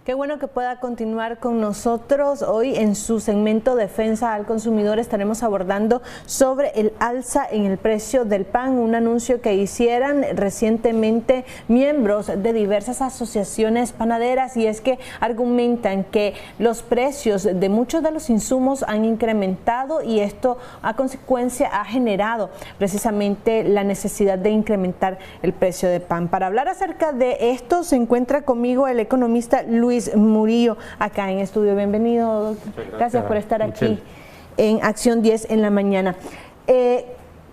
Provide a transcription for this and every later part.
Qué bueno que pueda continuar con nosotros. Hoy en su segmento Defensa al Consumidor estaremos abordando sobre el alza en el precio del pan, un anuncio que hicieran recientemente miembros de diversas asociaciones panaderas, y es que argumentan que los precios de muchos de los insumos han incrementado y esto a consecuencia ha generado precisamente la necesidad de incrementar el precio del pan. Para hablar acerca de esto se encuentra conmigo el economista Luis Murillo acá en estudio. Bienvenido, gracias por estar aquí en Acción 10 en la mañana.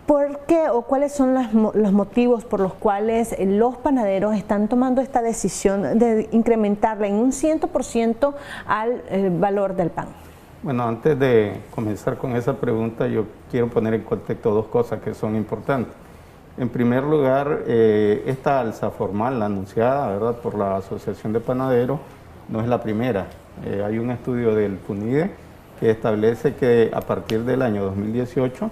¿Por qué o cuáles son los motivos por los cuales los panaderos están tomando esta decisión de incrementarla en un 100% al valor del pan? Bueno, antes de comenzar con esa pregunta, yo quiero poner en contexto dos cosas que son importantes. En primer lugar, esta alza formal anunciada, ¿verdad?, por la Asociación de Panaderos, no es la primera. Hay un estudio del PUNIDE que establece que a partir del año 2018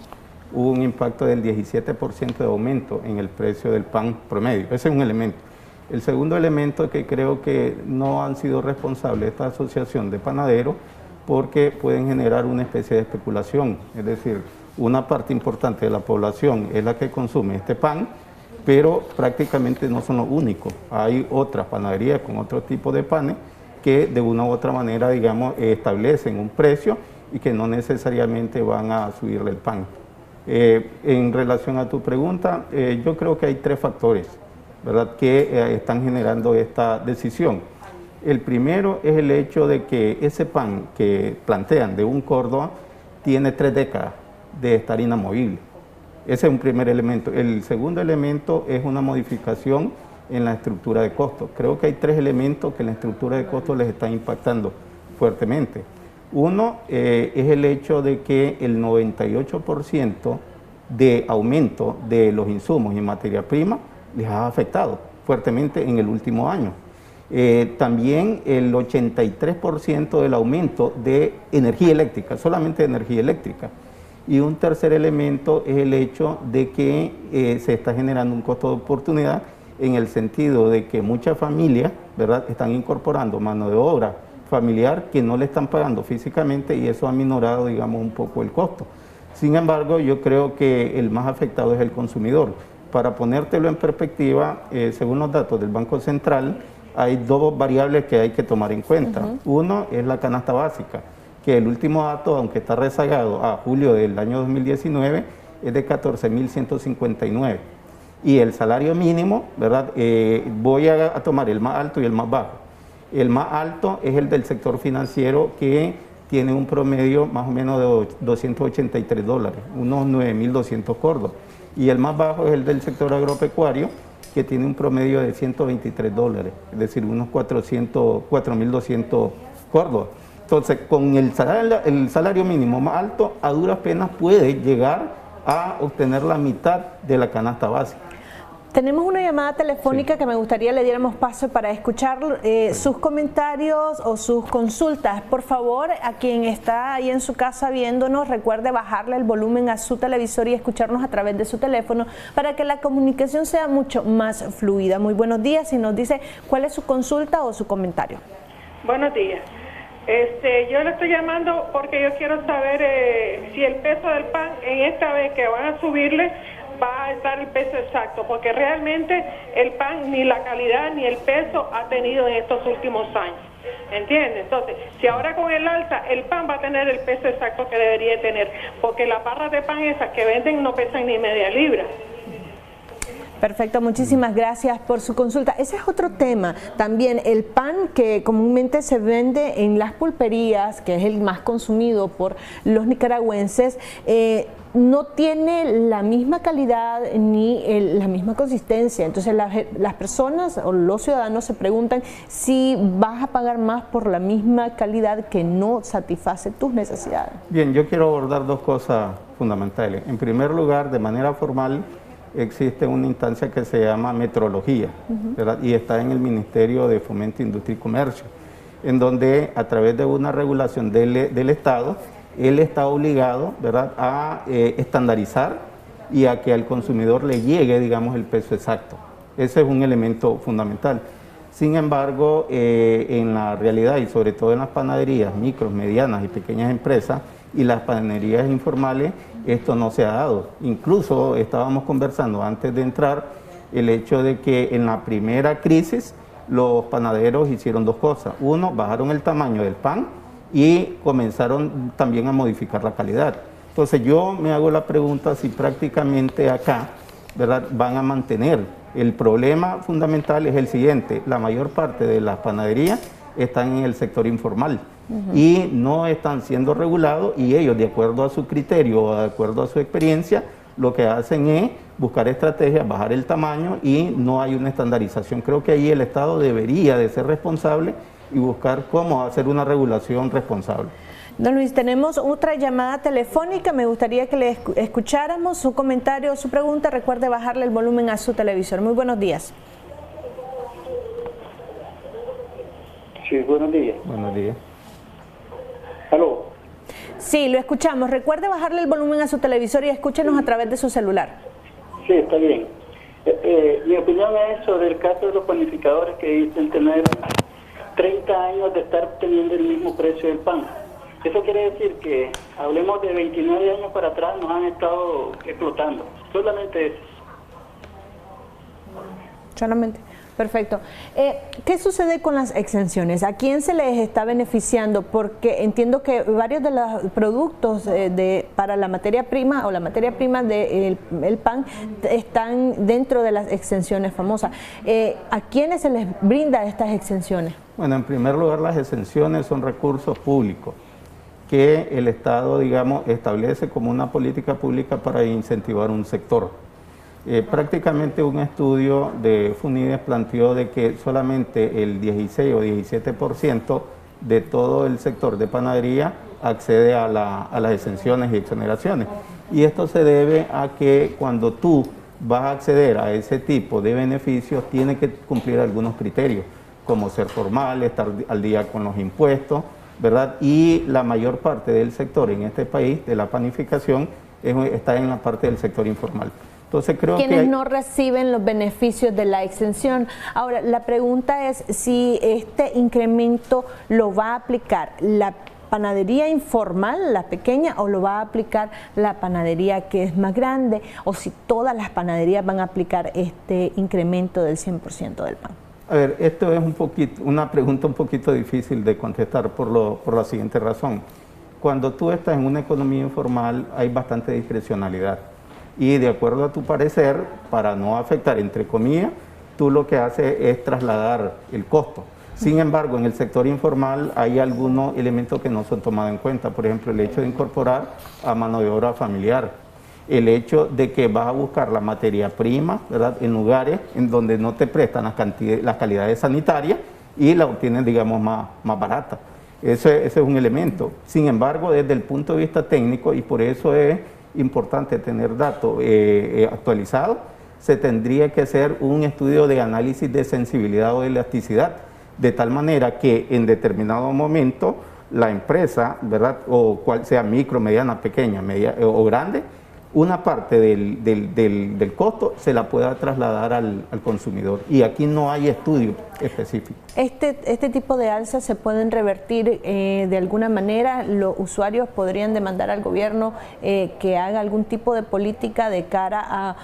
hubo un impacto del 17% de aumento en el precio del pan promedio. Ese es un elemento. El segundo elemento que creo que no han sido responsables esta asociación de panaderos porque pueden generar una especie de especulación, es decir, una parte importante de la población es la que consume este pan, pero prácticamente no son los únicos. Hay otras panaderías con otro tipo de panes que de una u otra manera, digamos, establecen un precio y que no necesariamente van a subirle el pan. En relación a tu pregunta, yo creo que hay tres factores, ¿verdad?, que están generando esta decisión. El primero es el hecho de que ese pan que plantean de un Córdoba tiene 3 décadas de estar inamovible. Ese es un primer elemento. El segundo elemento es una modificación en la estructura de costos. Creo que hay 3 elementos que en la estructura de costos les están impactando fuertemente. Uno es el hecho de que el 98% de aumento de los insumos y materia prima les ha afectado fuertemente en el último año. También el 83% del aumento de energía eléctrica, solamente de energía eléctrica. Y un tercer elemento es el hecho de que se está generando un costo de oportunidad en el sentido de que muchas familias, ¿verdad?, están incorporando mano de obra familiar que no le están pagando físicamente y eso ha minorado, digamos, un poco el costo. Sin embargo, yo creo que el más afectado es el consumidor. Para ponértelo en perspectiva, según los datos del Banco Central, hay 2 variables que hay que tomar en cuenta. Uno es la canasta básica, que el último dato, aunque está rezagado a julio del año 2019, es de 14.159. Y el salario mínimo, ¿verdad?, voy a tomar el más alto y el más bajo. El más alto es el del sector financiero, que tiene un promedio más o menos de $283, unos 9.200 córdobas. Y el más bajo es el del sector agropecuario, que tiene un promedio de $123, es decir, unos 4.200 córdobas. Entonces, con el salario mínimo más alto, a duras penas puede llegar a obtener la mitad de la canasta básica. Tenemos una llamada telefónica que me gustaría le diéramos paso para escuchar sus comentarios o sus consultas. Por favor, a quien está ahí en su casa viéndonos, recuerde bajarle el volumen a su televisor y escucharnos a través de su teléfono para que la comunicación sea mucho más fluida. Muy buenos días, y nos dice cuál es su consulta o su comentario. Buenos días. Yo le estoy llamando porque yo quiero saber si el peso del pan en esta vez que van a subirle va a estar el peso exacto, porque realmente el pan ni la calidad ni el peso ha tenido en estos últimos años, ¿entiendes? Entonces, si ahora con el alza el pan va a tener el peso exacto que debería tener, porque las barras de pan esas que venden no pesan ni media libra. Perfecto, muchísimas gracias por su consulta. Ese es otro tema, también el pan que comúnmente se vende en las pulperías, que es el más consumido por los nicaragüenses, no tiene la misma calidad ni la misma consistencia. Entonces las personas o los ciudadanos se preguntan si vas a pagar más por la misma calidad que no satisface tus necesidades. Bien, yo quiero abordar 2 cosas fundamentales. En primer lugar, de manera formal, existe una instancia que se llama metrología, ¿verdad?, y está en el Ministerio de Fomento, Industria y Comercio, en donde a través de una regulación del Estado, él está obligado, ¿verdad?, a estandarizar y a que al consumidor le llegue, digamos, el peso exacto. Ese es un elemento fundamental. Sin embargo, en la realidad y sobre todo en las panaderías micros, medianas y pequeñas empresas y las panaderías informales, esto no se ha dado. Incluso estábamos conversando antes de entrar el hecho de que en la primera crisis los panaderos hicieron dos cosas. Uno, bajaron el tamaño del pan y comenzaron también a modificar la calidad. Entonces yo me hago la pregunta si prácticamente acá, ¿verdad?, van a mantener. El problema fundamental es el siguiente: la mayor parte de las panaderías están en el sector informal y no están siendo regulados, y ellos, de acuerdo a su criterio o de acuerdo a su experiencia, lo que hacen es buscar estrategias, bajar el tamaño, y no hay una estandarización. Creo que ahí el Estado debería de ser responsable y buscar cómo hacer una regulación responsable. Don Luis, tenemos otra llamada telefónica. Me gustaría que le escucháramos su comentario, su pregunta. Recuerde bajarle el volumen a su televisor. Muy buenos días. Sí, buenos días. Buenos días. ¿Aló? Sí, lo escuchamos. Recuerde bajarle el volumen a su televisor y escúchenos a través de su celular. Sí, está bien. Mi opinión es sobre el caso de los panificadores que dicen tener 30 años de estar teniendo el mismo precio del pan. Eso quiere decir que, hablemos de 29 años para atrás, nos han estado explotando. Solamente eso. Solamente. Perfecto. ¿Qué sucede con las exenciones? ¿A quién se les está beneficiando? Porque entiendo que varios de los productos para la materia prima o la materia prima del pan están dentro de las exenciones famosas. ¿A quiénes se les brinda estas exenciones? Bueno, en primer lugar, las exenciones son recursos públicos que el Estado, digamos, establece como una política pública para incentivar un sector. Prácticamente un estudio de FUNIDES planteó de que solamente el 16 o 17% de todo el sector de panadería accede a las exenciones y exoneraciones. Y esto se debe a que cuando tú vas a acceder a ese tipo de beneficios, tienes que cumplir algunos criterios, como ser formal, estar al día con los impuestos, ¿verdad? Y la mayor parte del sector en este país, de la panificación, está en la parte del sector informal. Entonces creo quienes no reciben los beneficios de la exención. Ahora, la pregunta es si este incremento lo va a aplicar la panadería informal, la pequeña, o lo va a aplicar la panadería que es más grande, o si todas las panaderías van a aplicar este incremento del 100% del pan. A ver, esto es una pregunta un poquito difícil de contestar por la siguiente razón. Cuando tú estás en una economía informal hay bastante discrecionalidad. Y de acuerdo a tu parecer, para no afectar, entre comillas, tú lo que haces es trasladar el costo. Sin embargo, en el sector informal hay algunos elementos que no son tomados en cuenta. Por ejemplo, el hecho de incorporar a mano de obra familiar. El hecho de que vas a buscar la materia prima, ¿verdad?, en lugares en donde no te prestan las calidades sanitarias y la obtienes, digamos, más barata. Ese es un elemento. Sin embargo, desde el punto de vista técnico, y por eso es importante tener datos actualizados, se tendría que hacer un estudio de análisis de sensibilidad o de elasticidad, de tal manera que en determinado momento la empresa, ¿verdad?, o cual sea micro, mediana, pequeña, o grande, una parte del costo se la pueda trasladar al consumidor. Y aquí no hay estudio específico. Este tipo de alzas se pueden revertir de alguna manera. Los usuarios podrían demandar al gobierno que haga algún tipo de política de cara a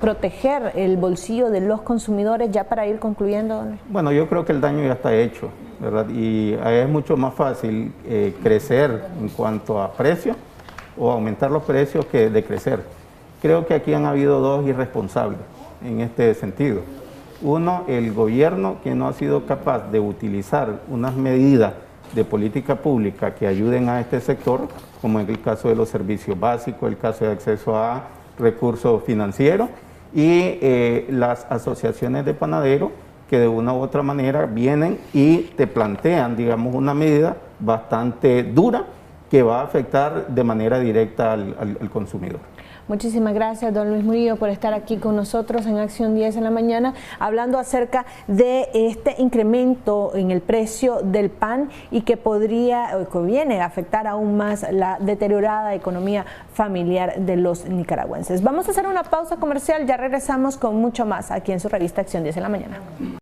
proteger el bolsillo de los consumidores, ya para ir concluyendo. Bueno, yo creo que el daño ya está hecho, ¿verdad? Y es mucho más fácil crecer en cuanto a precios o aumentar los precios que decrecer. Creo que aquí han habido dos irresponsables en este sentido. Uno, el gobierno, que no ha sido capaz de utilizar unas medidas de política pública que ayuden a este sector, como en el caso de los servicios básicos, el caso de acceso a recursos financieros, y las asociaciones de panaderos que de una u otra manera vienen y te plantean, digamos, una medida bastante dura que va a afectar de manera directa al consumidor. Muchísimas gracias, don Luis Murillo, por estar aquí con nosotros en Acción 10 en la mañana, hablando acerca de este incremento en el precio del pan y que viene a afectar aún más la deteriorada economía familiar de los nicaragüenses. Vamos a hacer una pausa comercial, ya regresamos con mucho más aquí en su revista Acción 10 en la mañana.